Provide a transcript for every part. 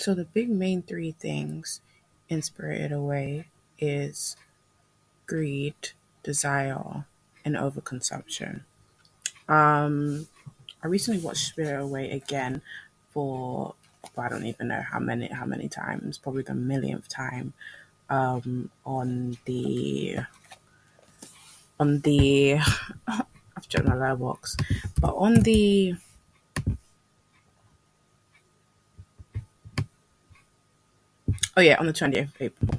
So the big main three things in Spirited Away is greed, desire, and overconsumption. Um, I recently watched Spirited Away again for I don't even know how many times, probably the millionth time. On the I've checked my letterbox, but on the on the 20th of April.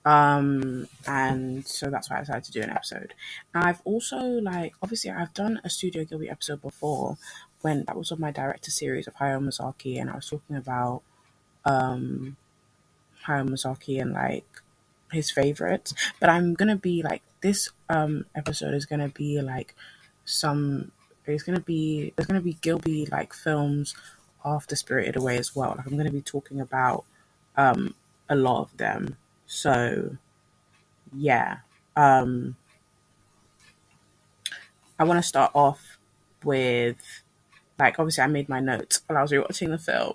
And so that's why I decided to do an episode. I've also obviously I've done a Studio Ghibli episode before when that was on my director series of Hayao Miyazaki, and I was talking about um Hayao Miyazaki and his favorites. But I'm gonna be this episode is gonna be some there's gonna be Ghibli films after Spirited Away as well. I'm gonna be talking about um a lot of them. So yeah. Um, I want to start off with obviously I made my notes while I was rewatching the film,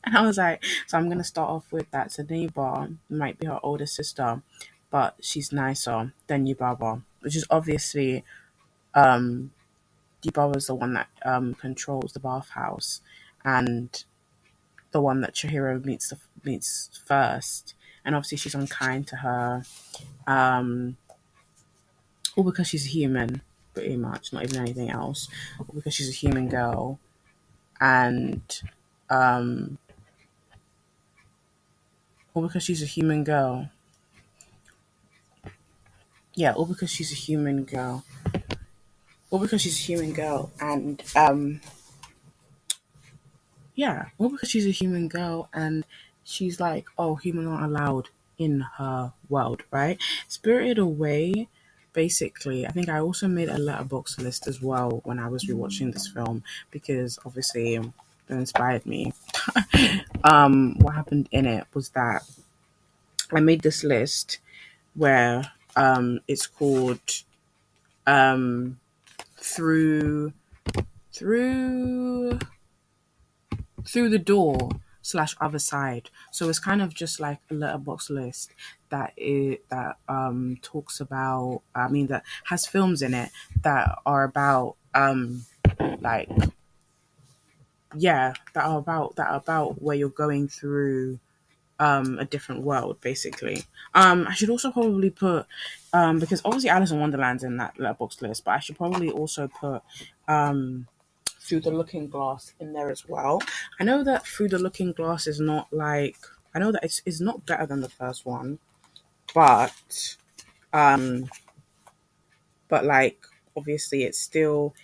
and I was like, so I'm gonna start off with that Zaniba might be her older sister, but she's nicer than Yubaba, which is obviously um Yubaba's the one that controls the bathhouse, and the one that Chihiro meets first, and obviously she's unkind to her. Um, all because she's a human, pretty much, not even anything else. All because she's a human girl, and um, all because she's a human girl. Yeah, all because she's a human girl. All because she's a human girl, and yeah, all because she's a human girl, and she's like, oh, humans aren't allowed in her world, right? Spirited Away. Basically, I think I also made a letterbox list as well when I was rewatching this film because obviously it inspired me. What happened in it was that I made this list where it's called um through through through the door slash other side. So it's kind of just like a letterbox list that talks about, I mean, that has films in it that are about like that are about where you're going through a different world, basically. I should also probably put because obviously Alice in Wonderland's in that letterbox list, but I should probably also put um Through the Looking Glass in there as well. I know that Through the Looking Glass is not I know that it's not better than the first one, but um obviously it's still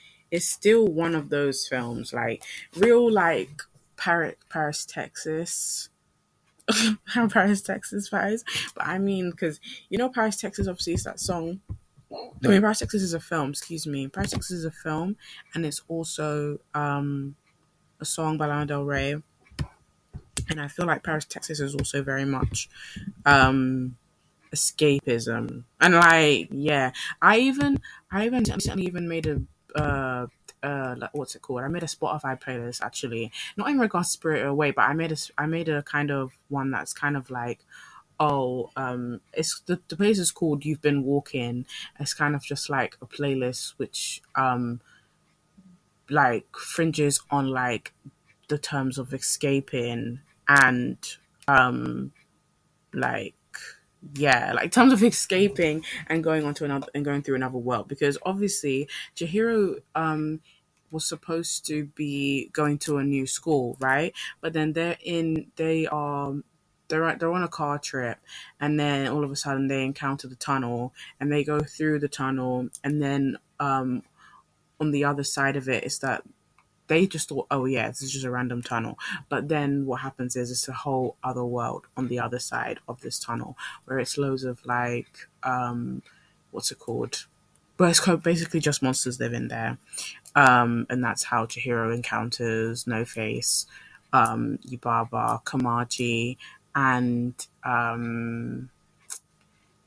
one of those films real Paris, Texas. Paris, Texas vibes. But I mean, because Paris, Texas obviously is that song. I mean, Paris, Texas is a film. Excuse me, Paris, Texas is a film, and it's also a song by Lana Del Rey. And I feel like Paris, Texas is also very much um escapism, and yeah, I even recently even made a what's it called? I made a Spotify playlist actually, not in regards to Spirit Away, but I made a kind of one that's kind of it's the place is called You've Been Walking. It's kind of just like a playlist which fringes on the terms of escaping and um like terms of escaping and going on to another and going through another world, because obviously Chihiro was supposed to be going to a new school, right? But then they're on a car trip, and then all of a sudden they encounter the tunnel, and they go through the tunnel, and then on the other side of it is that they just thought, oh yeah, this is just a random tunnel. But then what happens is it's a whole other world on the other side of this tunnel where it's loads of what's it called? But it's basically just monsters living there. And that's how Chihiro encounters No Face, Yubaba, Kamaji, and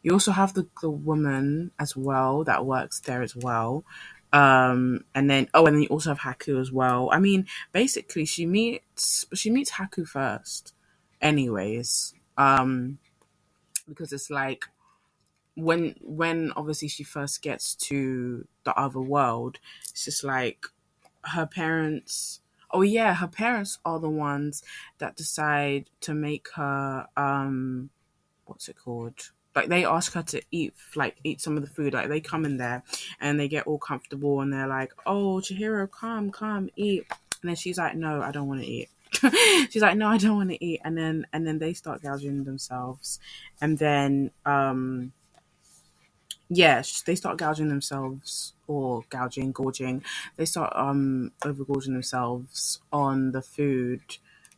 you also have the woman as well that works there as well. And then you also have Haku as well. I mean, basically she meets Haku first. anyways. Because it's like when obviously she first gets to the other world, it's just like her parents. Oh yeah, her parents are the ones that decide to make her what's it called? Like they ask her to eat some of the food. Like they come in there and they get all comfortable and they're like, "Oh, Chihiro, come, eat." And then she's like, "No, I don't want to eat." She's like, "No, I don't want to eat." And then they start gouging themselves, and then yeah, they start gouging themselves or gorging. They start overgorging themselves on the food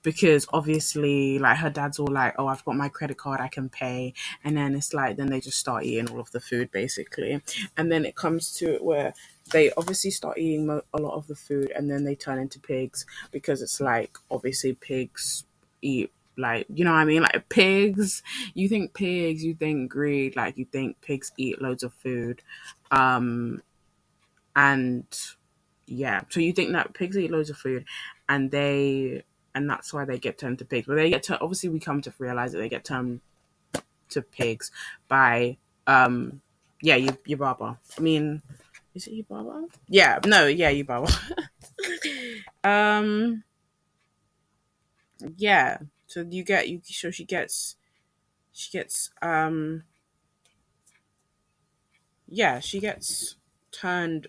because obviously like her dad's all like, "Oh, I've got my credit card, I can pay." And then it's like then they just start eating all of the food basically. And then it comes to it where they obviously start eating a lot of the food and then they turn into pigs because it's like obviously pigs eat, like, you know what I mean? Like pigs, you think greed, like you think pigs eat loads of food. Um and yeah, so you think that pigs eat loads of food and they and that's why they get turned to pigs. But they get to obviously we come to realize that they get turned to pigs by yeah, Yubaba. I mean, is it Yubaba? Yeah, no, yeah, Yubaba. um yeah. So you get you so she gets yeah, she gets turned.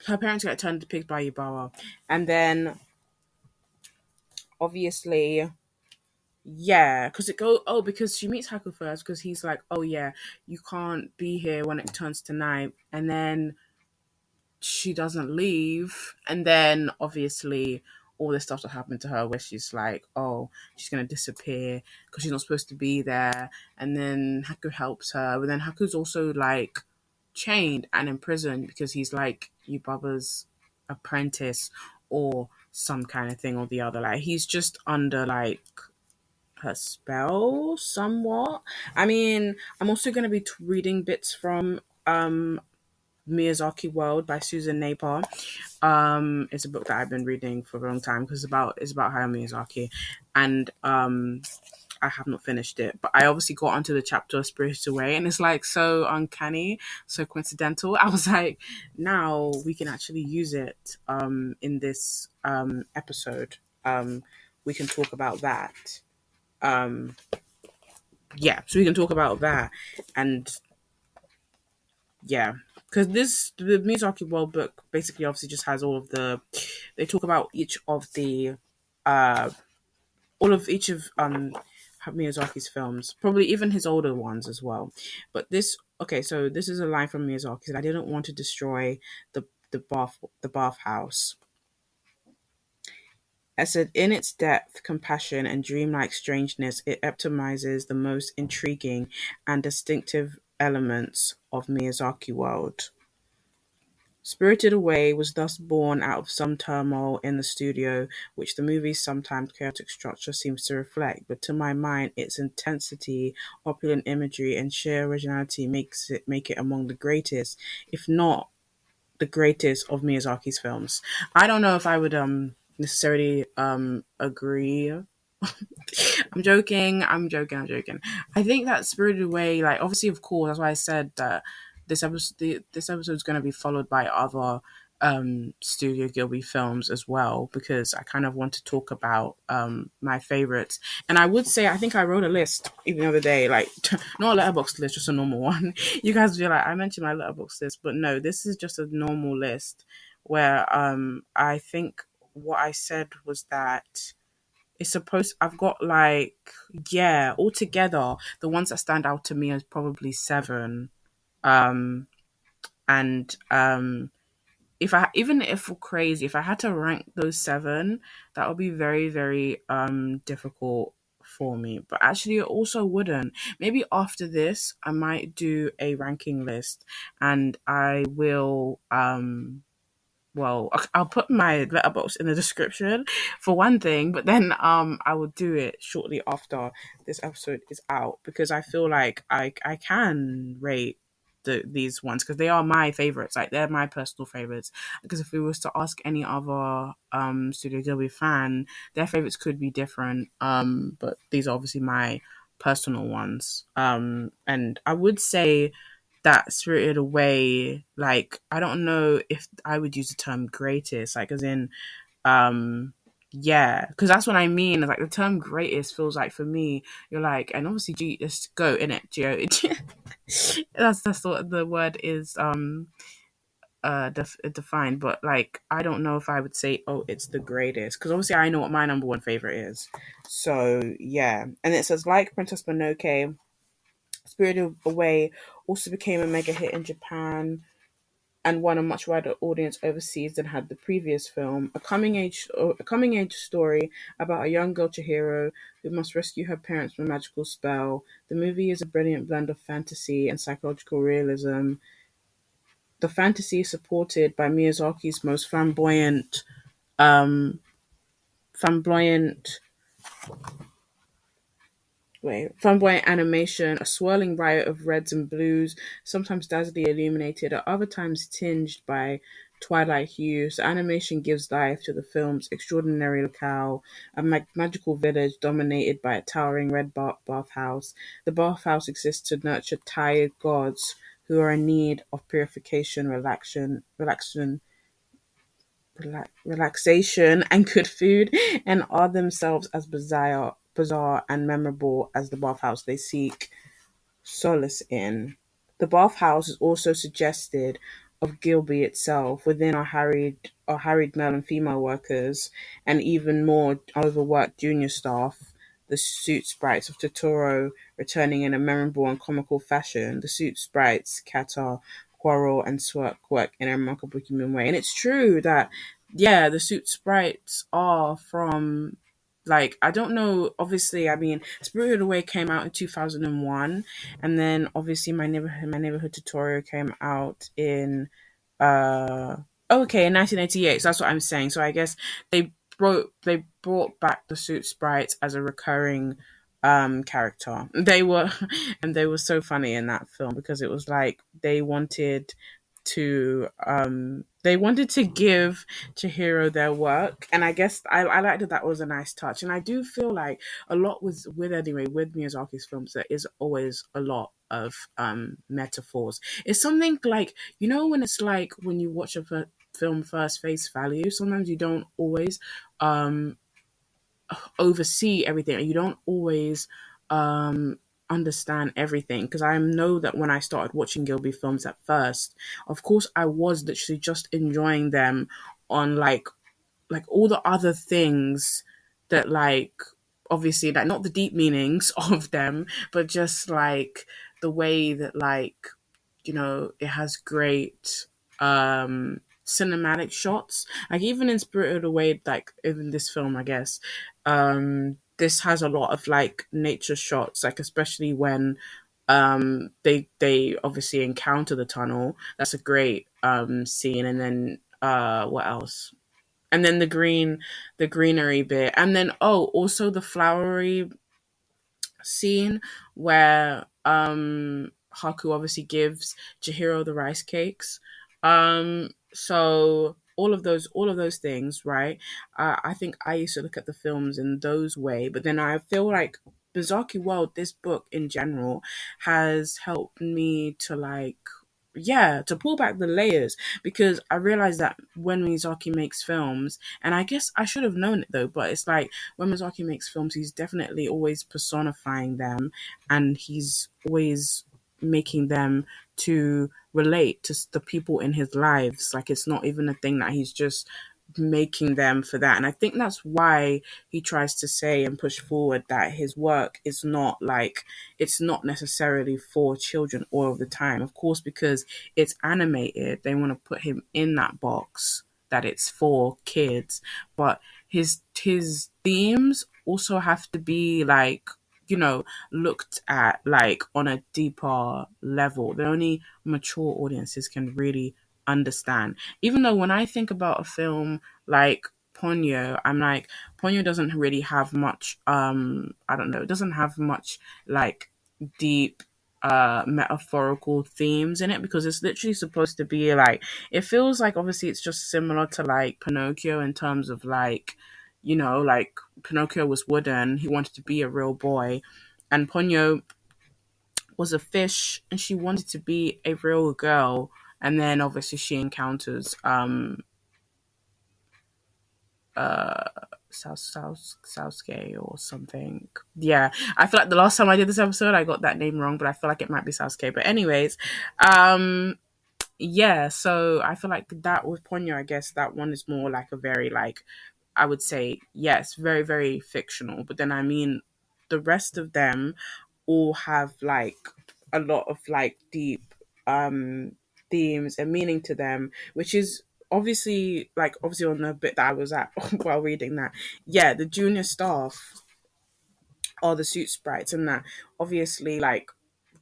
Her parents get turned to pigs by Yubawa, and then obviously, yeah, because it go oh because she meets Haku first because he's like, oh yeah, you can't be here when it turns to night, and then she doesn't leave, and then obviously all this stuff that happened to her where she's like, oh, she's gonna disappear because she's not supposed to be there, and then Haku helps her, but then Haku's also like chained and imprisoned because he's like Yubaba's apprentice or some kind of thing or the other. Like he's just under like her spell somewhat. I mean, I'm also going to be reading bits from Miyazakiworld by Susan Napier. It's a book that I've been reading for a long time because it's about Hayao Miyazaki, and I have not finished it, but I obviously got onto the chapter Spirited Away, and it's like so uncanny, so coincidental. I was like, now we can actually use it in this episode. We can talk about that. Um, yeah, so we can talk about that, and yeah, because the Miyazaki World book basically obviously just has all of the. They talk about each of the uh each of Miyazaki's films, probably even his older ones as well. But this, okay, so this is a line from Miyazaki that I didn't want to destroy the bathhouse. I said, in its depth, compassion, and dreamlike strangeness, it epitomizes the most intriguing and distinctive elements of Miyazaki world. Spirited Away was thus born out of some turmoil in the studio, which the movie's sometimes chaotic structure seems to reflect, but to my mind, its intensity, opulent imagery, and sheer originality make it among the greatest, if not the greatest, of Miyazaki's films. I don't know if I would necessarily agree. I'm joking. I think that Spirited Away, like obviously, of course, that's why I said that this episode is going to be followed by other Studio Gilby films as well because I kind of want to talk about my favorites. And I would say I think I wrote a list even the other day, like not a Letterboxd list, just a normal one. You guys will be like, I mentioned my Letterboxd list, but no, this is just a normal list where I think what I said was that it's supposed I've got like yeah, altogether the ones that stand out to me is probably seven. Um and if I even if for crazy, if I had to rank those seven, that would be very, very difficult for me. But actually it also wouldn't. Maybe after this I might do a ranking list and I will well, I'll put my letterbox in the description for one thing, but then I will do it shortly after this episode is out because I feel like I can rate. these ones because they are my favorites. Like they're my personal favorites. Because if we was to ask any other Studio Ghibli fan, their favorites could be different. But these are obviously my personal ones. And I would say that Spirited Away, like I don't know if I would use the term greatest, like as in yeah, because that's what I mean. Like the term greatest feels like for me, you're like, and obviously G, just go in it, Geo. That's what the word is defined, but like I don't know if I would say, oh, it's the greatest, because obviously I know what my number one favorite is. So yeah, and it says like Princess Mononoke, Spirited Away also became a mega hit in Japan and won a much wider audience overseas than had the previous film. A coming age story about a young girl Chihiro who must rescue her parents from a magical spell. The movie is a brilliant blend of fantasy and psychological realism. The fantasy is supported by Miyazaki's most um flamboyant flamboyant animation, a swirling riot of reds and blues, sometimes dazzlingly illuminated, at other times tinged by twilight hues. The animation gives life to the film's extraordinary locale, a magical village dominated by a towering red bathhouse. The bathhouse exists to nurture tired gods who are in need of purification, relaxation, and good food, and are themselves as bizarre and memorable as the bathhouse they seek solace in. The bathhouse is also suggested of Gilby itself within our harried male and female workers, and even more overworked junior staff. The suit sprites of Totoro returning in a memorable and comical fashion. The suit sprites Kata quarrel and work in a remarkable human way. And it's true that yeah, the suit sprites are from like I don't know. Obviously, I mean, Spirited Away came out in 2001, and then obviously my neighborhood tutorial came out in uh okay in 1988. So that's what I'm saying. So I guess they brought back the suit sprites as a recurring character. They were and they were so funny in that film because it was like they wanted to give Chihiro their work, and I guess I liked that was a nice touch. And I do feel like a lot with Miyazaki's films there is always a lot of metaphors. It's something like when it's like when you watch a film first face value, sometimes you don't always um oversee everything, and you don't always um understand everything, because I know that when I started watching Gilby films at first, of course I was literally just enjoying them on like all the other things that like obviously like not the deep meanings of them, but just like the way that like it has great cinematic shots. Like even in Spirited Away, like even this film, I guess, this has a lot of like nature shots, like especially when they obviously encounter the tunnel. That's a great scene. And then what else? And then the greenery bit, and then also the flowery scene where Haku obviously gives Chihiro the rice cakes. So all of those things, right? I think I used to look at the films in those way, but then I feel like Miyazakiworld, this book in general, has helped me to like to pull back the layers, because I realized that when Miyazaki makes films, and I guess I should have known it though, but it's like when Miyazaki makes films, he's definitely always personifying them, and he's always making them to relate to the people in his lives. Like it's not even a thing that he's just making them for that. And I think that's why he tries to say and push forward that his work is not like it's not necessarily for children all of the time. Of course, because it's animated, they want to put him in that box that it's for kids, but his themes also have to be like looked at like on a deeper level. The only mature audiences can really understand. Even though when I think about a film like Ponyo, I'm like, Ponyo doesn't really have much I don't know, it doesn't have much like deep metaphorical themes in it, because it's literally supposed to be like, it feels like obviously it's just similar to like Pinocchio in terms of like, like Pinocchio was wooden, he wanted to be a real boy, and Ponyo was a fish and she wanted to be a real girl. And then obviously she encounters uh Sasuke or something. Yeah, I feel like the last time I did this episode I got that name wrong, but I feel like it might be Sasuke. But anyways, yeah, so I feel like that with Ponyo, I guess that one is more like a very like, I would say, yes, very, very fictional. But then I mean, the rest of them all have like a lot of like deep themes and meaning to them, which is obviously on the bit that I was at while reading that. Yeah, the junior staff are the suit sprites, and that obviously like,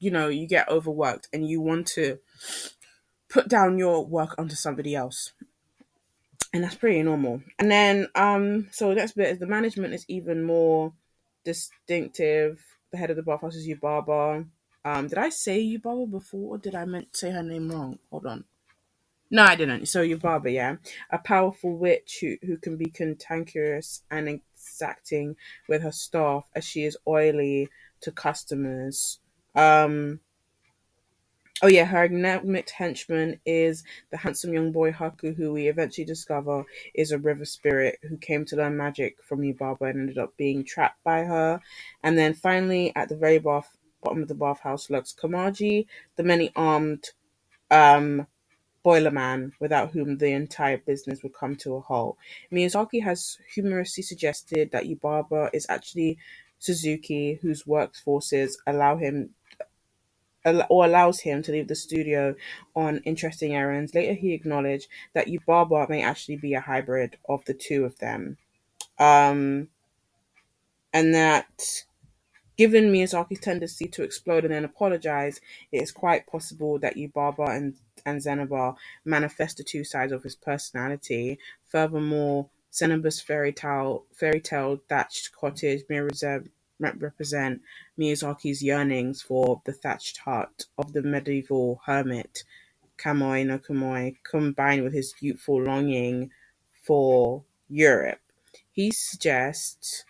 you get overworked and you want to put down your work onto somebody else, and that's pretty normal. And then so next bit is the management is even more distinctive. The head of the bathhouse is Yubaba. Did I say Yubaba before, or did I meant to say her name wrong? Hold on. No, I didn't. So Yubaba, yeah, a powerful witch who can be cantankerous and exacting with her staff, as she is oily to customers. Um, Oh yeah, her enigmatic henchman is the handsome young boy Haku, who we eventually discover is a river spirit who came to learn magic from Yubaba and ended up being trapped by her. And then finally, at the very bottom of the bathhouse lurks Kamaji, the many-armed boiler man, without whom the entire business would come to a halt. Miyazaki has humorously suggested that Yubaba is actually Suzuki, whose workforces allows him to leave the studio on interesting errands. Later, he acknowledged that Yubaba may actually be a hybrid of the two of them. Um, and that given Miyazaki's tendency to explode and then apologize, it is quite possible that Yubaba and Zenoba manifest the two sides of his personality. Furthermore, Zenoba's fairy tale thatched cottage may represent Miyazaki's yearnings for the thatched hut of the medieval hermit Kamoi no Kamoi, combined with his youthful longing for Europe. He suggests,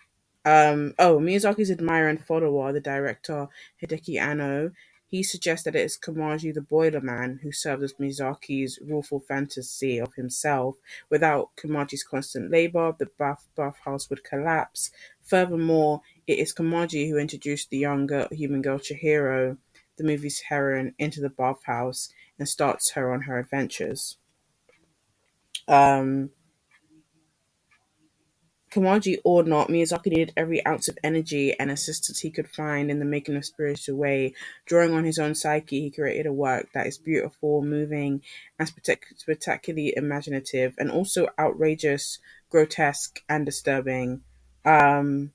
Miyazaki's admirer and follower, the director Hideki Anno, he suggests that it is Kamaji the Boiler Man who served as Miyazaki's rueful fantasy of himself. Without Kamaji's constant labor, the bathhouse would collapse. Furthermore, it is Kamaji who introduced the younger human girl Chihiro, the movie's heroine, into the bathhouse and starts her on her adventures. Um, Kamaji or not, Miyazaki needed every ounce of energy and assistance he could find in the making of Spirited Away. Drawing on his own psyche, he created a work that is beautiful, moving, and spectacularly imaginative, and also outrageous, grotesque, and disturbing. Um,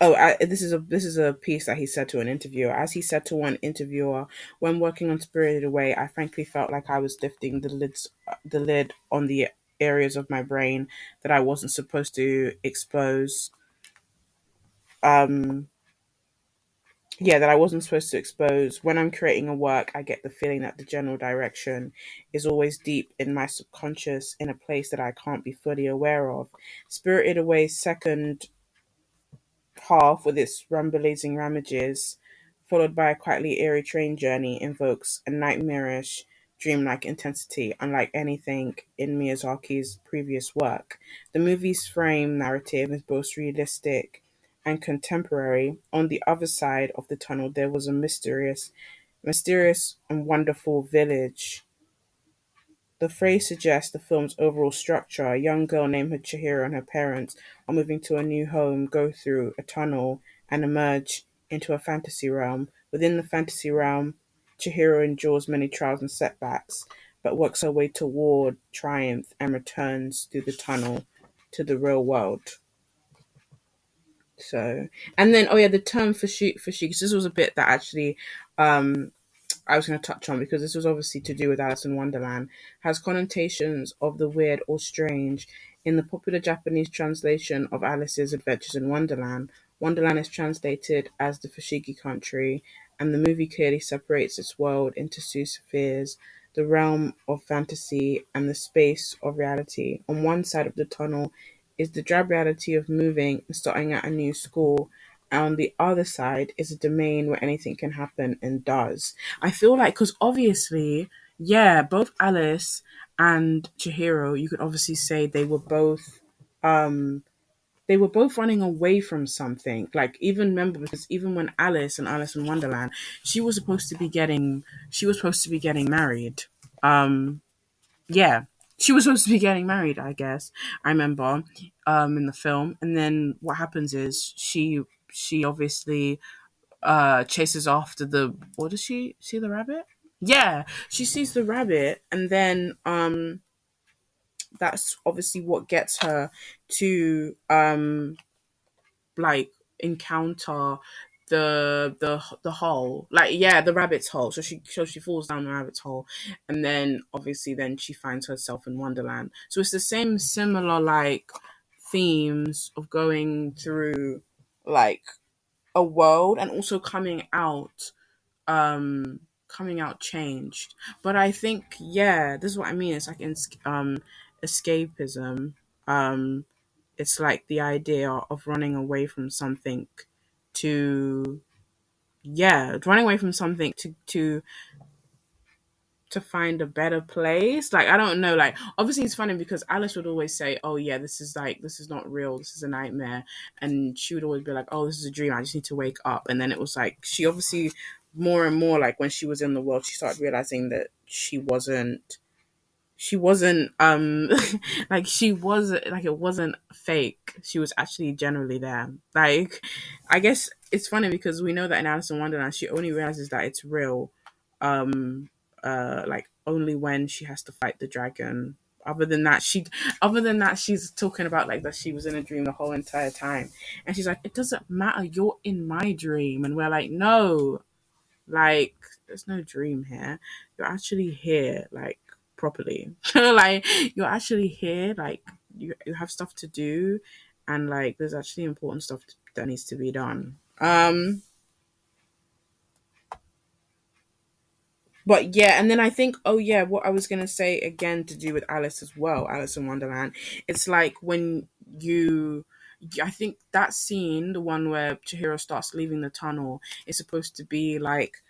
this is a piece that he said to an interviewer. As he said to one interviewer, when working on Spirited Away, I frankly felt like I was lifting the lid on the areas of my brain that I wasn't supposed to expose. Um, yeah, that I wasn't supposed to expose. When I'm creating a work, I get the feeling that the general direction is always deep in my subconscious, in a place that I can't be fully aware of. Spirited Away's second half, with its rumbling ramages, followed by a quietly eerie train journey, invokes a nightmarish, dreamlike intensity unlike anything in Miyazaki's previous work. The movie's frame narrative is both realistic and contemporary. On the other side of the tunnel, there was a mysterious and wonderful village. The phrase suggests the film's overall structure. A young girl named Chihiro and her parents are moving to a new home, go through a tunnel, and emerge into a fantasy realm. Within the fantasy realm, Chihiro endures many trials and setbacks, but works her way toward triumph and returns through the tunnel to the real world. So, and then, oh yeah, the term for she, because this was a bit that actually I was going to touch on, because this was obviously to do with Alice in Wonderland, has connotations of the weird or strange. In the popular Japanese translation of Alice's Adventures in Wonderland, Wonderland is translated as the Fushigi country, and the movie clearly separates its world into two spheres: the realm of fantasy and the space of reality. On one side of the tunnel is the drab reality of moving and starting at a new school, and on the other side is a domain where anything can happen and does. I feel like, because obviously, yeah, both Alice and Chihiro, you could obviously say um they were both running away from something. Like, even remember, because even when Alice and Alice in Wonderland, she was supposed to be getting married. Um yeah. She was supposed to be getting married, I guess. I remember in the film. And then what happens is she obviously chases after the, what does she see, the rabbit? Yeah, she sees the rabbit, and then that's obviously what gets her to like encounter the hole, like, yeah, the rabbit's hole. So she falls down the rabbit's hole, and then obviously then she finds herself in Wonderland. So it's the same similar like themes of going through like a world and also coming out changed. But I think, yeah, this is what I mean. It's like in escapism. um it's like the idea of running away from something to, yeah, running away from something to find a better place. Like, I don't know, like, obviously it's funny because Alice would always say, oh yeah, this is not real, this is a nightmare. And she would always be like, oh, this is a dream, I just need to wake up. And then it was like, she obviously, more and more, like, when she was in the world, she started realizing that she wasn't like, she was like, it wasn't fake, she was actually generally there. Like, I guess it's funny because we know that in Alice in Wonderland she only realizes that it's real um like only when she has to fight the dragon. Other than that she's talking about like that she was in a dream the whole entire time, and she's like, it doesn't matter, you're in my dream. And we're like, no, like, there's no dream here. You're actually here, like, properly. Like, you're actually here, like, you have stuff to do, and like there's actually important stuff that needs to be done. But yeah, and then I think, oh yeah, what I was gonna say again to do with Alice as well, Alice in Wonderland, it's like when you I think that scene, the one where Chihiro starts leaving the tunnel, is supposed to be like,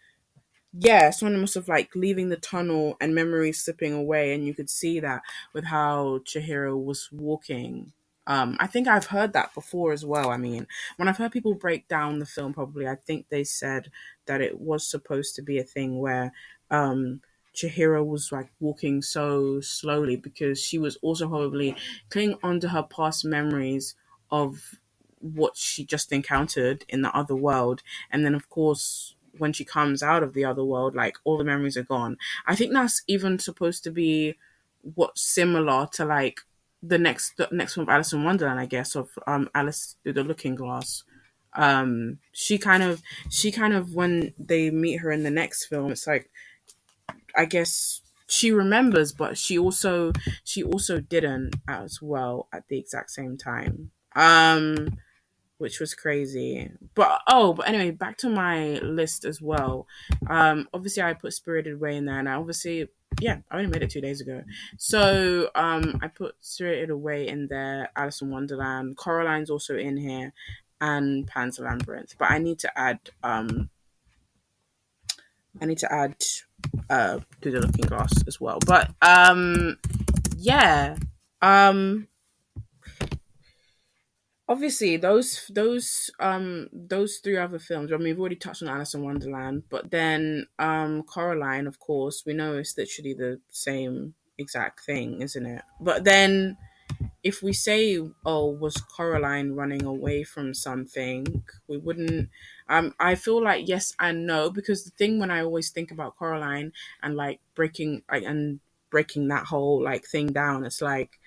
yeah, someone must have like leaving the tunnel and memories slipping away, and you could see that with how Chihiro was walking. I think I've heard that before as well. I mean, when I've heard people break down the film, probably I think they said that it was supposed to be a thing where um, Chihiro was like walking so slowly because she was also probably clinging onto her past memories of what she just encountered in the other world, and then of course when she comes out of the other world, like, all the memories are gone. I think that's even supposed to be what's similar to like the next one of Alice in Wonderland, I guess, of Alice through the Looking Glass. She kind of when they meet her in the next film, it's like, I guess she remembers, but she also didn't as well at the exact same time. Which was crazy. But anyway, back to my list as well. Obviously I put Spirited Away in there, and I obviously, yeah, I only made it 2 days ago. So I put Spirited Away in there, Alice in Wonderland, Coraline's also in here, and Pan's Labyrinth. But I need to add To the Looking Glass as well. But yeah. Um Obviously, those three other films. I mean, we've already touched on Alice in Wonderland, but then Coraline, of course, we know it's literally the same exact thing, isn't it? But then if we say, oh, was Coraline running away from something, we wouldn't. I feel like yes and no, because the thing when I always think about Coraline and like breaking that whole like thing down, it's like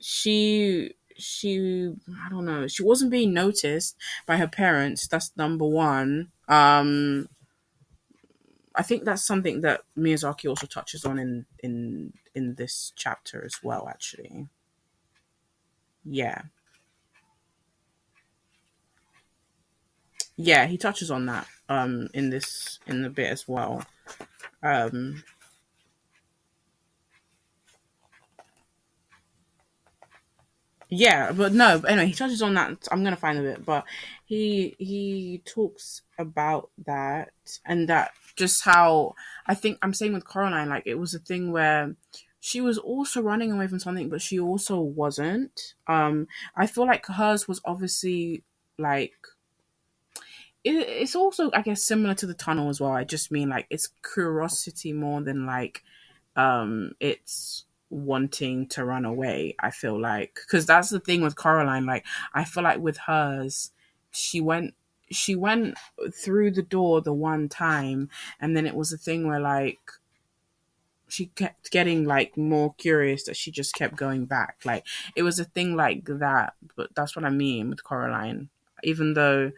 she I don't know, she wasn't being noticed by her parents. That's number one. I think that's something that Miyazaki also touches on in this chapter as well, actually. Yeah. Yeah, he touches on that in the bit as well. Um Yeah, but no. But anyway, he touches on that. I'm gonna find a bit, but he talks about that and that just how I think I'm saying with Coraline, like it was a thing where she was also running away from something, but she also wasn't. I feel like hers was obviously like it's also I guess similar to the tunnel as well. I just mean like it's curiosity more than like it's wanting to run away. I feel like because that's the thing with Coraline. Like I feel like with hers, she went she went through the door the one time, and then it was a thing where like she kept getting like more curious that she just kept going back. Like it was a thing like that. But that's what I mean with Coraline. Even though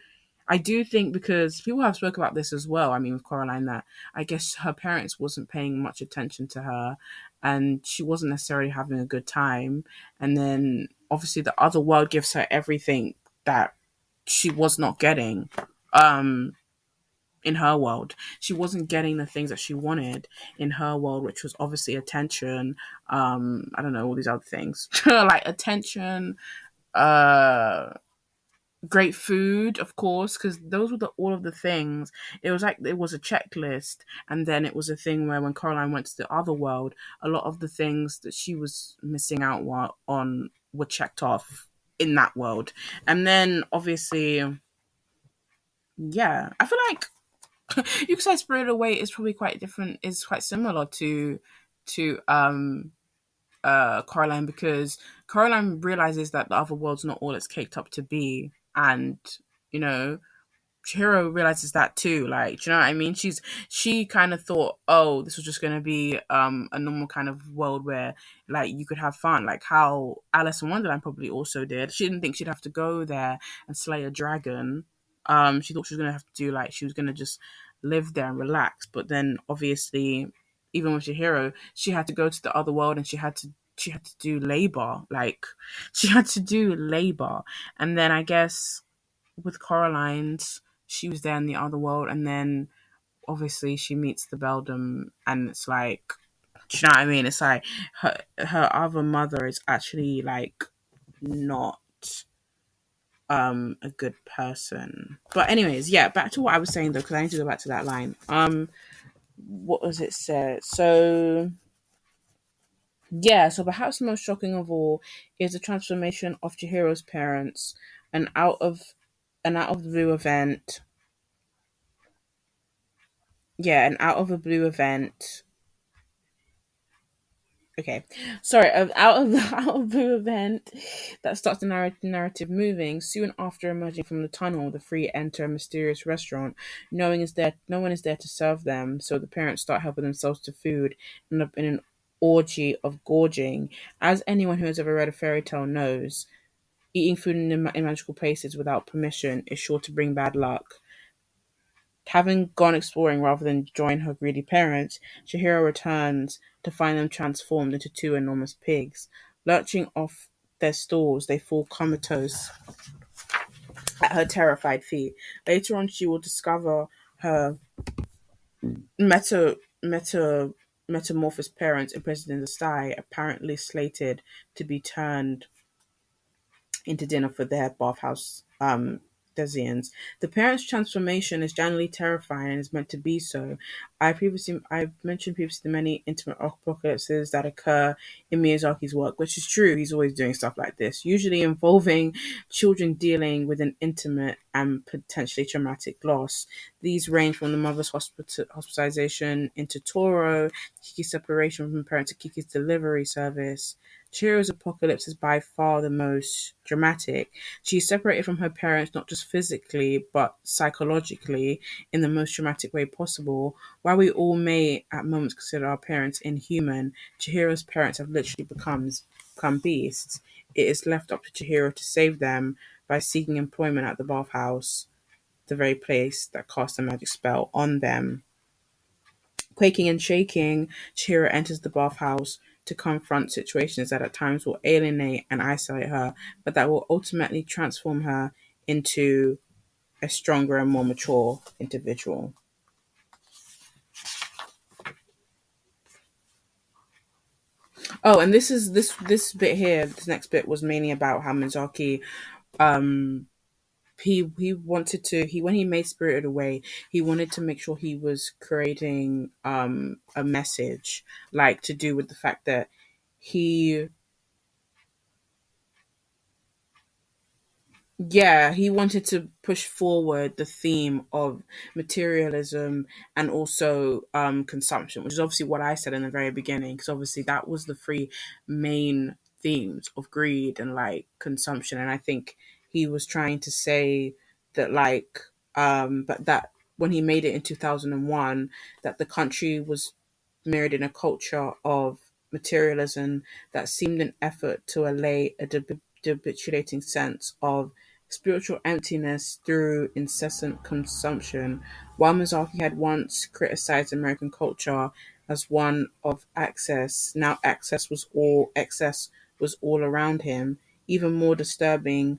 I do think because people have spoke about this as well. I mean, with Coraline, that I guess her parents wasn't paying much attention to her, and she wasn't necessarily having a good time. And then obviously the other world gives her everything that she was not getting. Um, in her world, she wasn't getting the things that she wanted in her world, which was obviously attention. I don't know all these other things like attention. Uh, Great food, of course, because those were all of the things. It was like it was a checklist, and then it was a thing where when Caroline went to the other world, a lot of the things that she was missing out on were checked off in that world. And then obviously, yeah, I feel like you could say Spirited Away is probably quite different. Is quite similar to Caroline because Caroline realizes that the other world's not all it's caked up to be, and you know Chihiro realizes that too. Like, do you know what I mean? She kind of thought, oh, this was just gonna be a normal kind of world where like you could have fun, like how Alice in Wonderland probably also did. She didn't think she'd have to go there and slay a dragon. She thought she was gonna have to do like she was gonna just live there and relax. But then obviously, even with Chihiro, she had to go to the other world and she had to do labor. Like she had to do labor, and then I guess with Coraline's, she was there in the other world, and then obviously she meets the Beldam, and it's like, do you know what I mean? It's like her other mother is actually like not a good person. But anyways, yeah, back to what I was saying though, because I need to go back to that line. What was it said? So yeah, so perhaps the most shocking of all is the transformation of Chihiro's parents, and out of the blue event. Yeah, an out of the blue event. Okay, sorry, out of the out of blue event that starts the narrative moving. Soon after emerging from the tunnel, the three enter a mysterious restaurant. No one is there to serve them, so the parents start helping themselves to food and end up in an orgy of gorging. As anyone who has ever read a fairy tale knows, eating food in magical places without permission is sure to bring bad luck. Having gone exploring rather than join her greedy parents, Chihiro returns to find them transformed into two enormous pigs. Lurching off their stalls, they fall comatose at her terrified feet. Later on, she will discover her meta, meta, metamorphosed parents imprisoned in the sty, apparently slated to be turned into dinner for their bathhouse Desians. The parents' transformation is generally terrifying and is meant to be so. I mentioned previously the many intimate apocalypses that occur in Miyazaki's work, which is true. He's always doing stuff like this, usually involving children dealing with an intimate and potentially traumatic loss. These range from the mother's hospitalization into Toro, Kiki's separation from her parents to Kiki's delivery service. Chihiro's apocalypse is by far the most dramatic. She is separated from her parents not just physically, but psychologically in the most dramatic way possible. While we all may at moments consider our parents inhuman, Chihiro's parents have literally become beasts. It is left up to Chihiro to save them by seeking employment at the bathhouse, the very place that cast a magic spell on them. Quaking and shaking, Chihiro enters the bathhouse to confront situations that at times will alienate and isolate her, but that will ultimately transform her into a stronger and more mature individual. Oh, and this bit here, this next bit was mainly about how Mizaki um he wanted to he when he made Spirited Away, he wanted to make sure he was creating a message, like to do with the fact that he yeah, he wanted to push forward the theme of materialism and also consumption, which is obviously what I said in the very beginning, because obviously that was the three main themes of greed and like consumption. And I think he was trying to say that like but that when he made it in 2001, that the country was mirrored in a culture of materialism that seemed an effort to allay a debilitating sense of spiritual emptiness through incessant consumption. While Miyazaki had once criticized American culture as one of excess, now excess was all around him. Even more disturbing,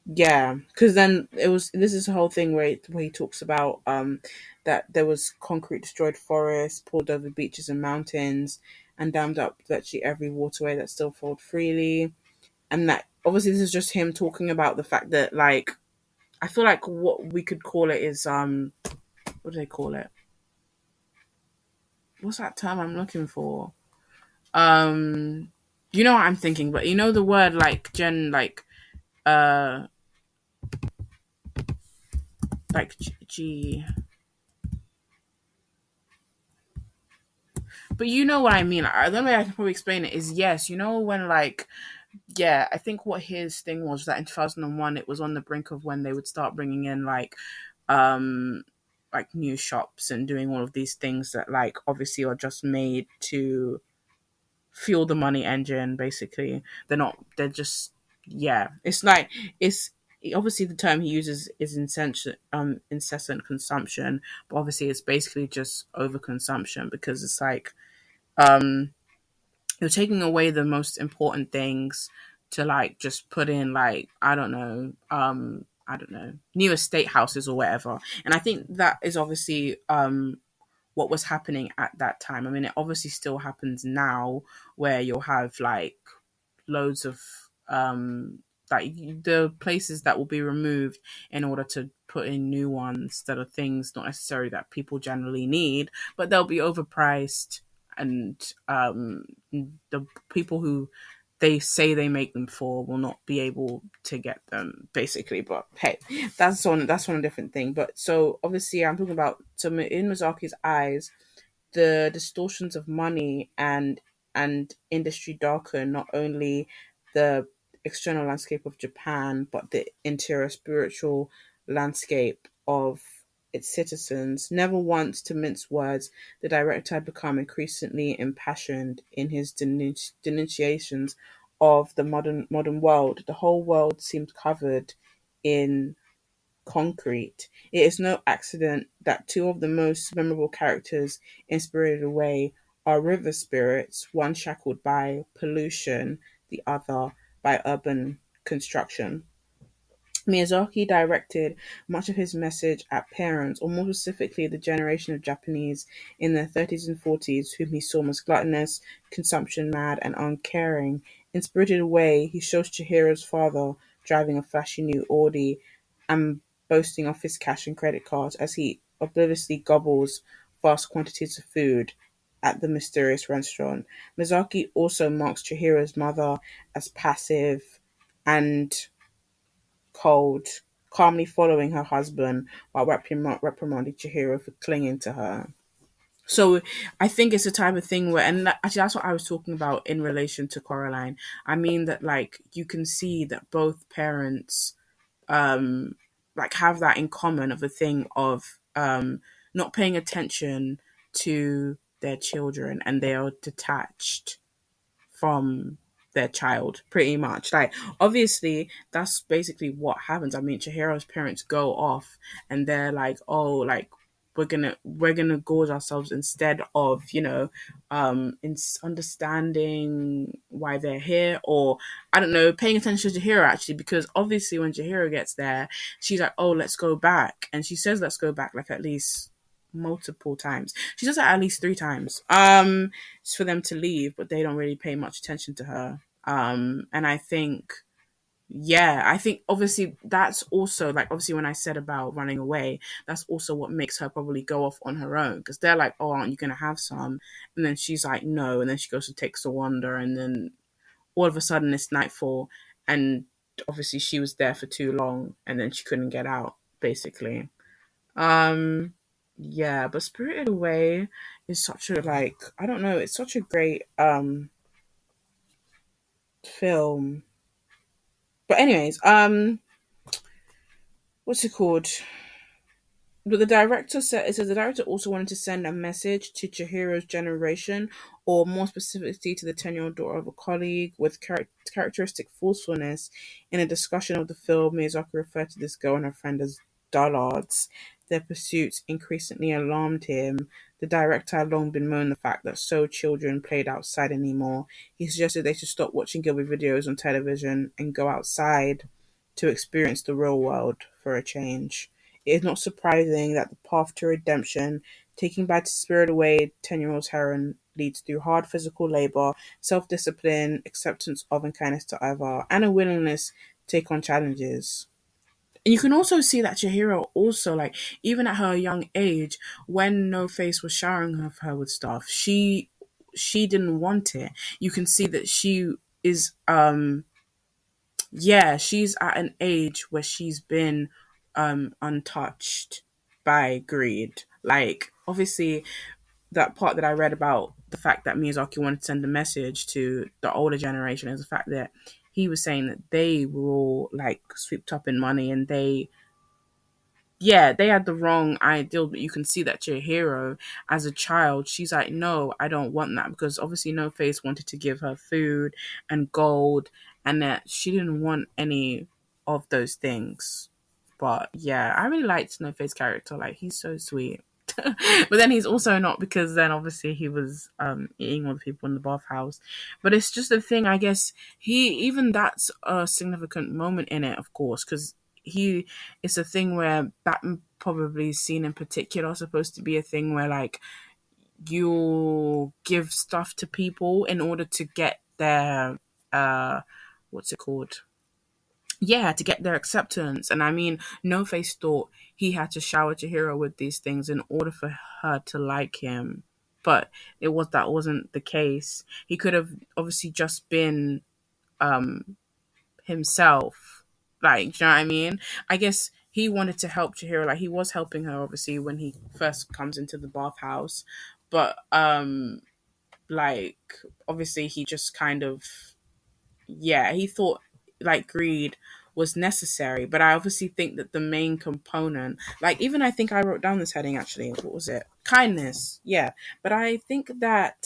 yeah, because then it was. This is the whole thing where he talks about that there was concrete destroyed forests, poured over beaches and mountains, and dammed up virtually every waterway that still flowed freely. And that obviously this is just him talking about the fact that like I feel like what we could call it is what do they call it? What's that term I'm looking for? Um you know what I'm thinking, but you know the word like uh G, but you know what I mean. The only way I can probably explain it is yes, you know when like yeah, I think what his thing was that in 2001 it was on the brink of when they would start bringing in um like new shops and doing all of these things that like obviously are just made to fuel the money engine basically. They're just yeah, it's like it's obviously the term he uses is incessant consumption, but obviously it's basically just overconsumption because it's like um you're taking away the most important things to like just put in like I don't know, new estate houses or whatever. And I think that is obviously what was happening at that time. I mean, it obviously still happens now where you'll have like loads of like the places that will be removed in order to put in new ones that are things not necessarily that people generally need, but they'll be overpriced and the people who they say they make them for will not be able to get them basically. But hey, that's one different thing. But so obviously I'm talking about so in Mizaki's eyes the distortions of money and industry darken not only the external landscape of Japan but the interior spiritual landscape of its citizens. Never once to mince words, the director had become increasingly impassioned in his denunciations of the modern world. The whole world seemed covered in concrete. It is no accident that two of the most memorable characters in Spirited Away are river spirits, one shackled by pollution, the other by urban construction. Miyazaki directed much of his message at parents, or more specifically the generation of Japanese in their 30s and 40s, whom he saw as gluttonous, consumption mad, and uncaring. In Spirited Away, he shows Chihiro's father driving a flashy new Audi and boasting of his cash and credit cards as he obliviously gobbles vast quantities of food at the mysterious restaurant. Miyazaki also marks Chihiro's mother as passive and cold, calmly following her husband while reprimanding Chihiro for clinging to her. So I think it's a type of thing where, and actually that's what I was talking about in relation to Coraline. I mean that like you can see that both parents um like have that in common of a thing of not paying attention to their children and they are detached from their child pretty much. Like obviously that's basically what happens. I mean Chihiro's parents go off and they're like, oh, like we're gonna gorge ourselves instead of, in understanding why they're here, or I don't know, paying attention to Chihiro actually, because obviously when Chihiro gets there, she's like, oh, let's go back, and she says let's go back like at least multiple times. She does it at least three times. It's for them to leave, but they don't really pay much attention to her. And I think, yeah, I think obviously that's also like, obviously when I said about running away, that's also what makes her probably go off on her own, because they're like, oh, aren't you gonna have some? And then she's like, no, and then she goes to takes a wander, and then all of a sudden it's nightfall, and obviously she was there for too long, and then she couldn't get out, basically. Um, yeah, but Spirited Away is such a, like, I don't know, it's such a great film. But anyways, what's it called? But the director said, it says the director also wanted to send a message to Chihiro's generation, or more specifically to the 10-year-old daughter of a colleague, with characteristic forcefulness. In a discussion of the film, Miyazaki referred to this girl and her friend as dullards. Their pursuits increasingly alarmed him. The director had long been moaning the fact that so children played outside anymore. He suggested they should stop watching Ghibli videos on television and go outside to experience the real world for a change. It is not surprising that the path to redemption, taking back to Spirit Away, 10-year-old's heroine, leads through hard physical labor, self-discipline, acceptance of and kindness to other, and a willingness to take on challenges. And you can also see that Chihiro also, like, even at her young age, when No Face was showering her with stuff, she didn't want it. You can see that she is yeah, she's at an age where she's been untouched by greed. Like, obviously, that part that I read about the fact that Miyazaki wanted to send a message to the older generation is the fact that he was saying that they were all like swept up in money, and they had the wrong ideal. But you can see that Chihiro, as a child, she's like, no, I don't want that, because obviously No Face wanted to give her food and gold, and that she didn't want any of those things. But yeah, I really liked No Face character. Like, he's so sweet. But then he's also not, because then obviously he was eating all the people in the bathhouse. But it's just a thing, I guess. He even that's a significant moment in it, of course, because he it's a thing where that probably scene in particular is supposed to be a thing where, like, you give stuff to people in order to get their what's it called, yeah, to get their acceptance. And I mean, No Face thought he had to shower Chihiro with these things in order for her to like him. But that wasn't the case. He could have obviously just been himself. Like, do you know what I mean? I guess he wanted to help Chihiro. Like, he was helping her obviously when he first comes into the bathhouse. But like, obviously he just kind of, yeah, he thought like greed was necessary. But I obviously think that the main component, like, even I think I wrote down this heading actually. What was it? Kindness. Yeah. But I think that,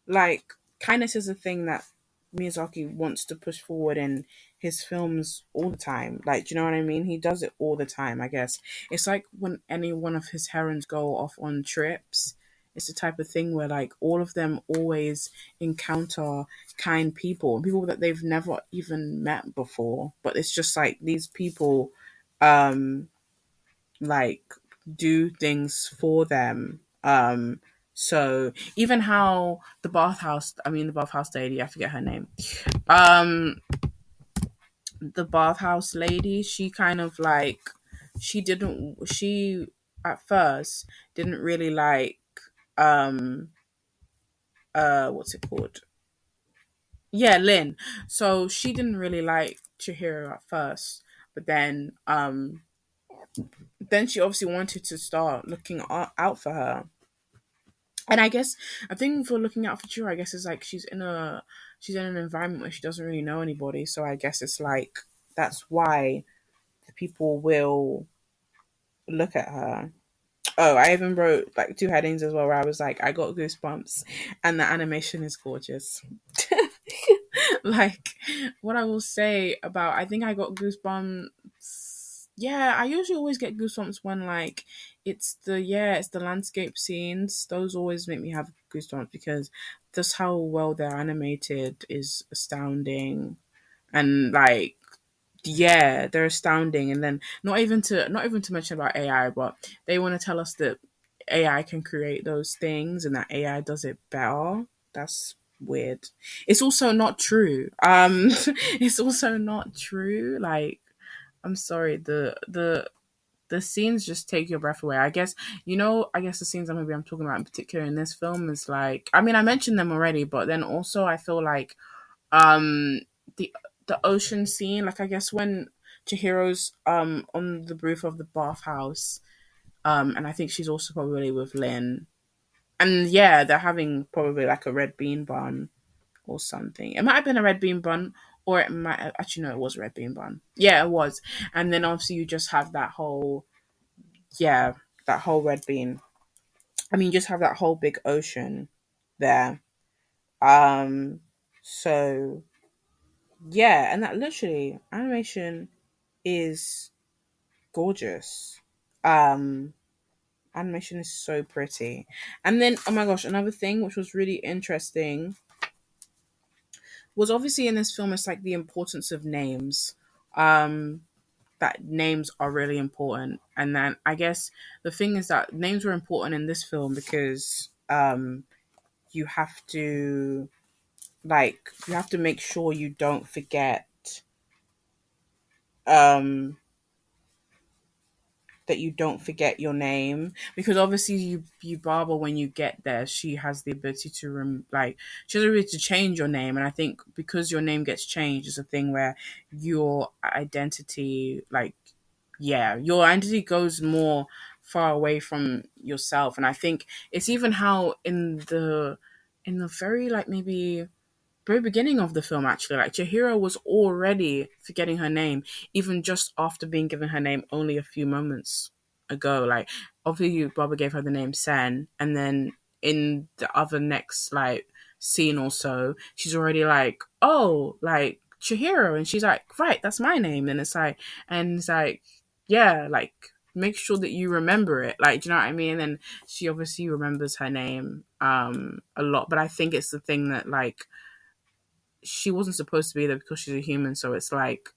like, kindness is a thing that Miyazaki wants to push forward in his films all the time. Like, do you know what I mean? He does it all the time, I guess. It's like when any one of his herons go off on trips, it's the type of thing where, like, all of them always encounter kind people, people that they've never even met before. But it's just like these people, like, do things for them. So even how the bathhouse lady, I forget her name. The bathhouse lady, she kind of like, she at first didn't really like, um what's it called? Yeah, Lynn. So she didn't really like Chihiro at first, but then she obviously wanted to start looking out for her. And I guess a thing for looking out for Chihiro, I guess, is like she's in an environment where she doesn't really know anybody. So I guess it's like that's why the people will look at her. Oh, I even wrote like two headings as well where I was like, I got goosebumps, and the animation is gorgeous. Like, what I will say about, I think I got goosebumps Yeah, I usually always get goosebumps when like it's the landscape scenes. Those always make me have goosebumps because just how well they're animated is astounding. And like yeah, they're astounding. And then not even to mention about AI, but they want to tell us that AI can create those things and that AI does it better. That's weird. It's also not true. It's also not true. Like I'm sorry, the scenes just take your breath away. I guess I guess the scenes that maybe I'm talking about in particular in this film is like I mean I mentioned them already, but then also I feel like um the the ocean scene, like I guess when Chihiro's on the roof of the bathhouse, and I think she's also probably with Lynn. And yeah, they're having probably like a red bean bun or something. It might have been a red bean bun, or it might actually no, it was a red bean bun. Yeah, it was. And then obviously you just have that whole yeah, that whole red bean. I mean, you just have that whole big ocean there. Um, so yeah, and that literally animation is gorgeous. Um, Animation is so pretty. And then, oh my gosh, another thing which was really interesting was obviously in this film, it's like the importance of names. Um, that names are really important. And then I guess the thing is that names were important in this film because you have to you have to make sure you don't forget um that you don't forget your name, because obviously you Barbara, when you get there, she has the ability to she has the ability to change your name. And I think because your name gets changed is a thing where your identity your identity goes more far away from yourself. And I think it's even how in the very maybe very beginning of the film, actually, like Chihiro was already forgetting her name, even just after being given her name only a few moments ago. Like, obviously, Baba gave her the name Sen, and then in the other next scene or so, she's already like, oh, like Chihiro, and she's like, right, that's my name. And it's like, yeah, like make sure that you remember it. Like, do you know what I mean? And then she obviously remembers her name a lot, but I think it's the thing that she wasn't supposed to be there because she's a human. So it's like,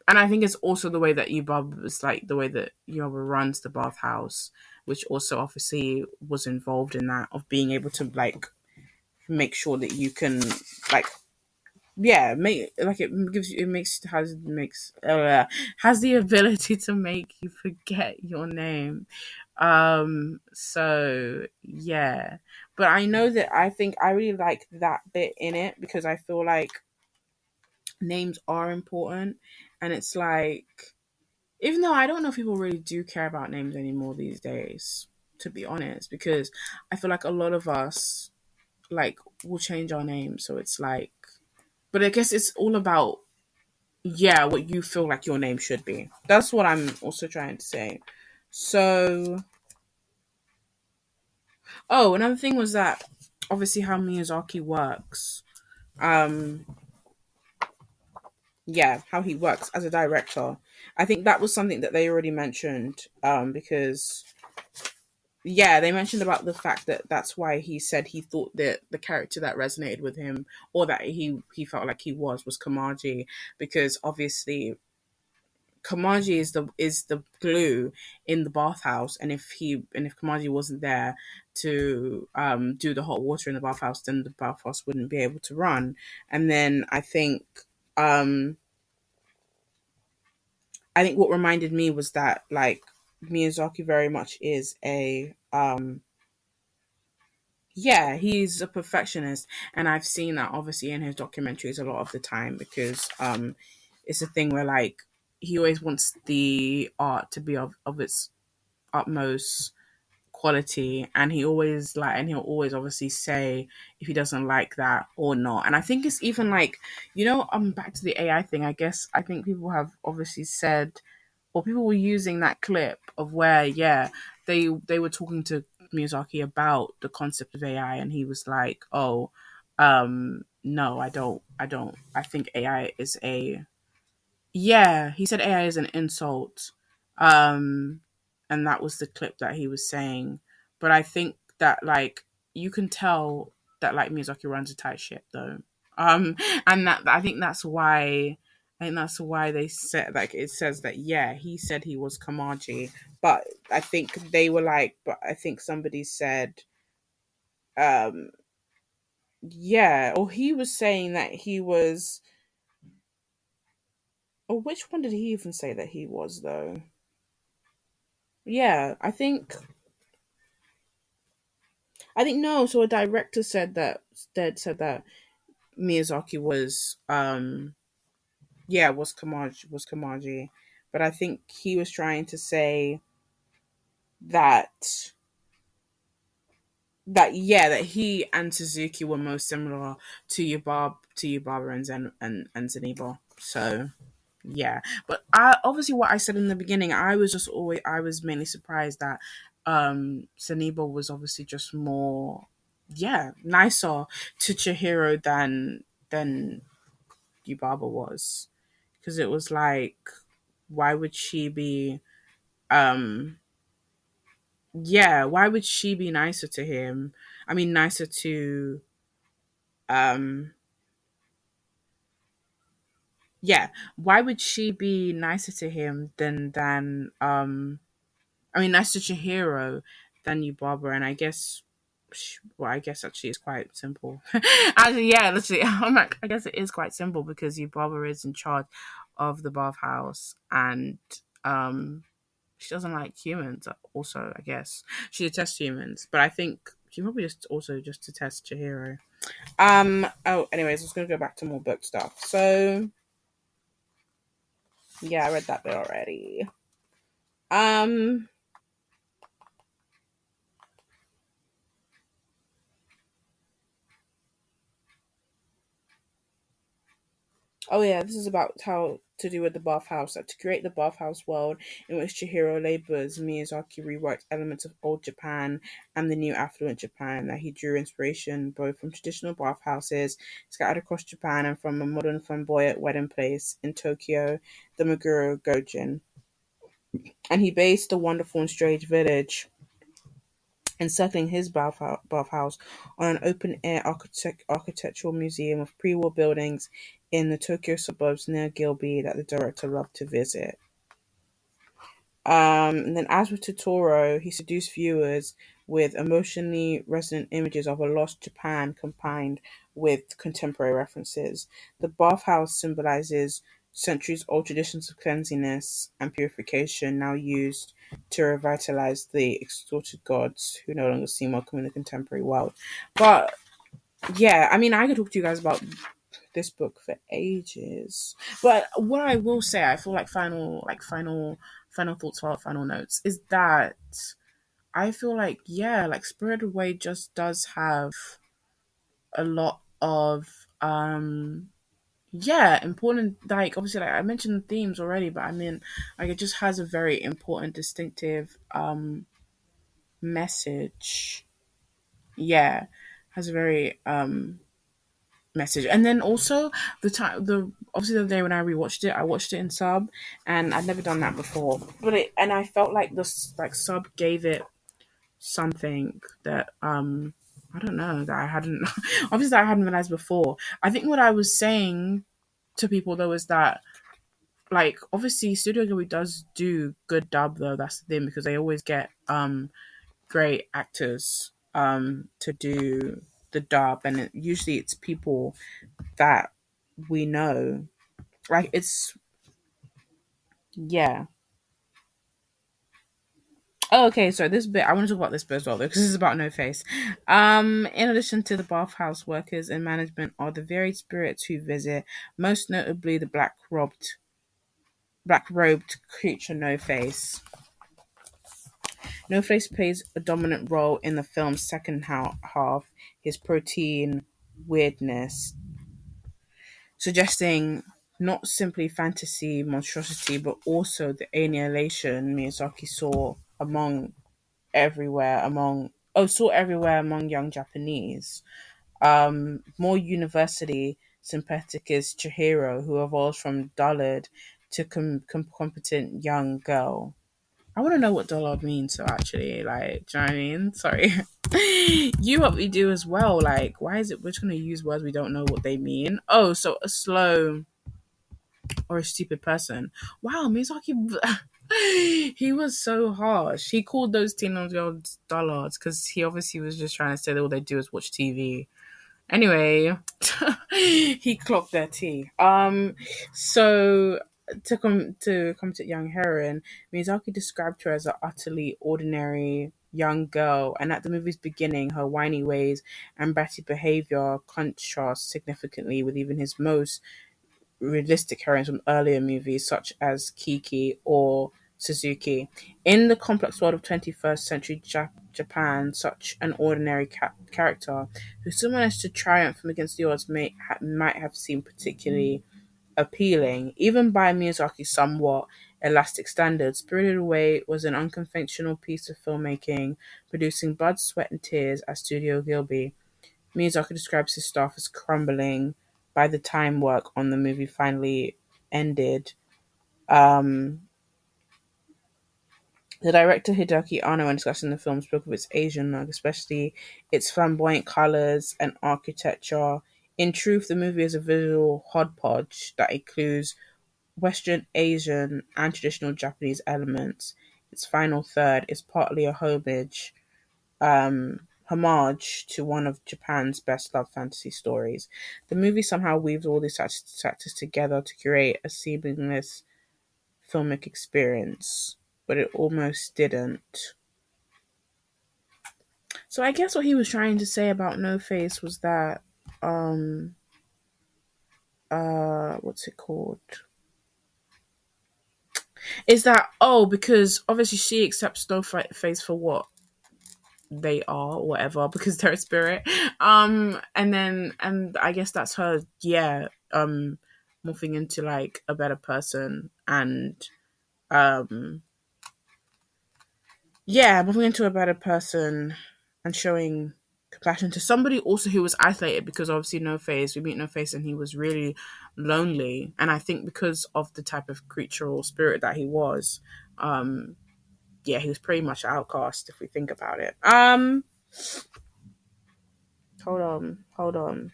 and I think it's also the way that Yubaba is like the way that Yubaba runs the bathhouse, which also obviously was involved in that of being able to make sure that you can like make it gives you it makes has the ability to make you forget your name. So yeah, but I know that I think I really like that bit in it because I feel like names are important. And it's like, even though I don't know if people really do care about names anymore these days, to be honest, because I feel like a lot of us will change our names. So it's like, but I guess it's all about what you feel like your name should be. That's what I'm also trying to say. So oh, another thing was that obviously how Miyazaki works. Um how he works as a director. I think that was something that they already mentioned, because they mentioned about the fact that that's why he said he thought that the character that resonated with him, or that he felt like he was Kamaji, because obviously Kamaji is the glue in the bathhouse. And if Kamaji wasn't there to do the hot water in the bathhouse, then the bathhouse wouldn't be able to run. And then um I think what reminded me was that Miyazaki very much is a he's a perfectionist. And I've seen that obviously in his documentaries a lot of the time, because it's a thing where he always wants the art to be of its utmost quality. And he'll always obviously say if he doesn't like that or not. And I think it's even back to the AI thing. I guess I think people have obviously said, or people were using that clip of where they were talking to Miyazaki about the concept of AI, and he was like, no, I don't, I think AI is a Yeah, he said AI is an insult. Um and that was the clip that he was saying. But I think that like you can tell that like Miyazaki runs a tight ship though. Um and that I think that's why they said like it says that yeah, he said he was Kamaji, but I think they were like but I think somebody said um yeah, or he was saying that he was or which one did he even say that he was though? Yeah, I think no. So a director said that Miyazaki was yeah was Kamaji, but I think he was trying to say that that he and Suzuki were most similar to Yubaba and and Zeniba. So yeah, but I obviously what I said in the beginning, I was mainly surprised that Zeniba was obviously just more yeah nicer to Chihiro than Yubaba was because it was like why would she be um yeah why would she be nicer to him? I mean nicer to um yeah why would she be nicer to him than I mean, nice to Chihiro than you, Barbara, and I guess, well, I guess actually it's quite simple. Actually, yeah, literally, I'm like, I guess it is quite simple because you, Barbara, is in charge of the bathhouse, and she doesn't like humans. Also, I guess she detests humans, but I think she probably just also just detests Chihiro. Oh, anyways, I was gonna go back to more book stuff. So yeah, I read that bit already. Um, Oh yeah, this is about how to do with the bathhouse. That to create the bathhouse world in which Chihiro labors, Miyazaki reworked elements of old Japan and the new affluent Japan. That he drew inspiration both from traditional bathhouses scattered across Japan and from a modern flamboyant wedding place in Tokyo, the Meguro Gojin. And he based the wonderful and strange village encircling his bathhouse on an open air architectural museum of pre war buildings in the Tokyo suburbs near Gilby that the director loved to visit. And then, as with Totoro, he seduced viewers with emotionally resonant images of a lost Japan combined with contemporary references. The bathhouse symbolizes centuries old traditions of cleanliness and purification now used to revitalize the extorted gods who no longer seem welcome in the contemporary world. But yeah, I mean, I could talk to you guys about this book for ages. But what I will say, I feel like final thoughts, final notes, is that I feel like yeah, like Spirited Away just does have a lot of yeah, important like obviously like I mentioned the themes already, but I mean like it just has a very important distinctive message. Yeah. Has a very message. And then also the obviously the other day when I rewatched it, I watched it in sub, and I'd never done that before. But it and I felt like this like sub gave it something that I don't know that I hadn't obviously I hadn't realized before. I think what I was saying to people though is that like obviously Studio Ghibli does do good dub though. That's the thing because they always get great actors to do the dub, and usually it's people that we know. Like it's yeah. Oh, okay, so this bit I want to talk about this bit as well though, because it's about No Face. In addition to the bathhouse workers and management are the varied spirits who visit, most notably the black robed creature No Face. No Face plays a dominant role in the film's second half, his protein weirdness, suggesting not simply fantasy monstrosity, but also the alienation Miyazaki saw everywhere among young Japanese. More universally sympathetic is Chihiro, who evolves from dullard to competent young girl. I want to know what dullard means. So actually, like, do you know what I mean? Sorry, you what we do as well. Like, why is it we're just gonna use words we don't know what they mean? Oh, so a slow or a stupid person. Wow, Miyazaki, he was so harsh. He called those teenage girls dullards because he obviously was just trying to say that all they do is watch TV. Anyway, he clocked their tea. So to come to young heroine, Miyazaki described her as an utterly ordinary young girl, and at the movie's beginning, her whiny ways and bratty behavior contrast significantly with even his most realistic heroines from earlier movies, such as Kiki or Suzuki. In the complex world of 21st century Japan, such an ordinary character who still managed to triumph from against the odds might have seemed particularly appealing. Even by Miyazaki's somewhat elastic standards, Spirited Away was an unconventional piece of filmmaking, producing blood, sweat, and tears at Studio Ghibli. Miyazaki describes his staff as crumbling by the time work on the movie finally ended. Um, the director Hideaki Anno, when discussing the film, spoke of its Asian look, especially its flamboyant colors and architecture. In truth, the movie is a visual hodgepodge that includes Western, Asian, and traditional Japanese elements. Its final third is partly a homage to one of Japan's best loved fantasy stories. The movie somehow weaves all these factors together to create a seamless filmic experience, but it almost didn't. So I guess what he was trying to say about No Face was that what's it called? Is that because obviously she accepts No Face for what they are or whatever because they're a spirit, and I guess that's her morphing into like a better person and um moving into a better person and showing compassion to somebody also who was isolated, because obviously we meet No Face and he was really lonely, and I think because of the type of creature or spirit that he was, he was pretty much an outcast if we think about it. Hold on.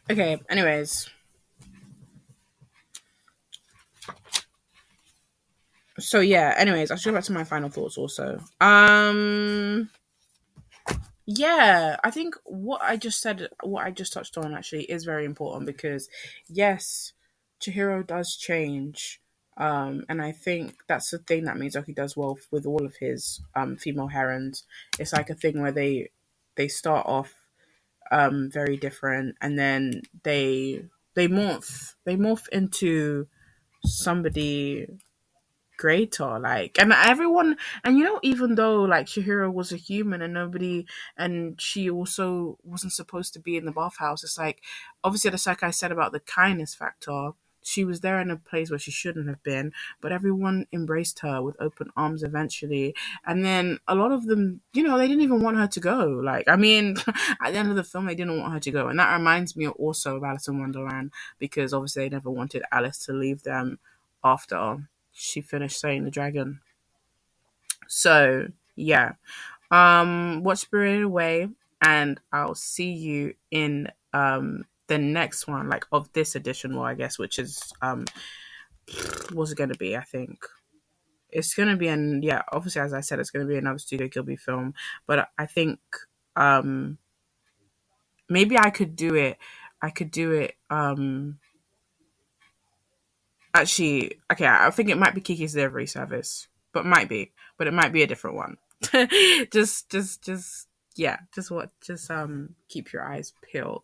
Okay, anyways. So yeah, anyways, I'll go back to my final thoughts also. Yeah, I think what I just said, what I just touched on actually is very important because yes, Chihiro does change. And I think that's the thing that Miyazaki does well with all of his female herons. It's like a thing where they start off very different, and then they morph into somebody greater, like, and everyone, and even though like Chihiro was a human and nobody, and she also wasn't supposed to be in the bathhouse, it's like obviously just like I said about the kindness factor, she was there in a place where she shouldn't have been, but everyone embraced her with open arms eventually. And then a lot of them, they didn't even want her to go. Like, I mean, at the end of the film, they didn't want her to go. And that reminds me also of Alice in Wonderland, because obviously they never wanted Alice to leave them after she finished slaying the dragon. So yeah. Watch Spirited Away, and I'll see you in the next one, like of this edition, well, I guess, which is what's it gonna be? I think it's gonna be obviously, as I said, it's gonna be another Studio Ghibli film. But I think maybe I could do it actually, okay, I think it might be Kiki's Delivery Service, but it might be a different one. just yeah, just keep your eyes peeled.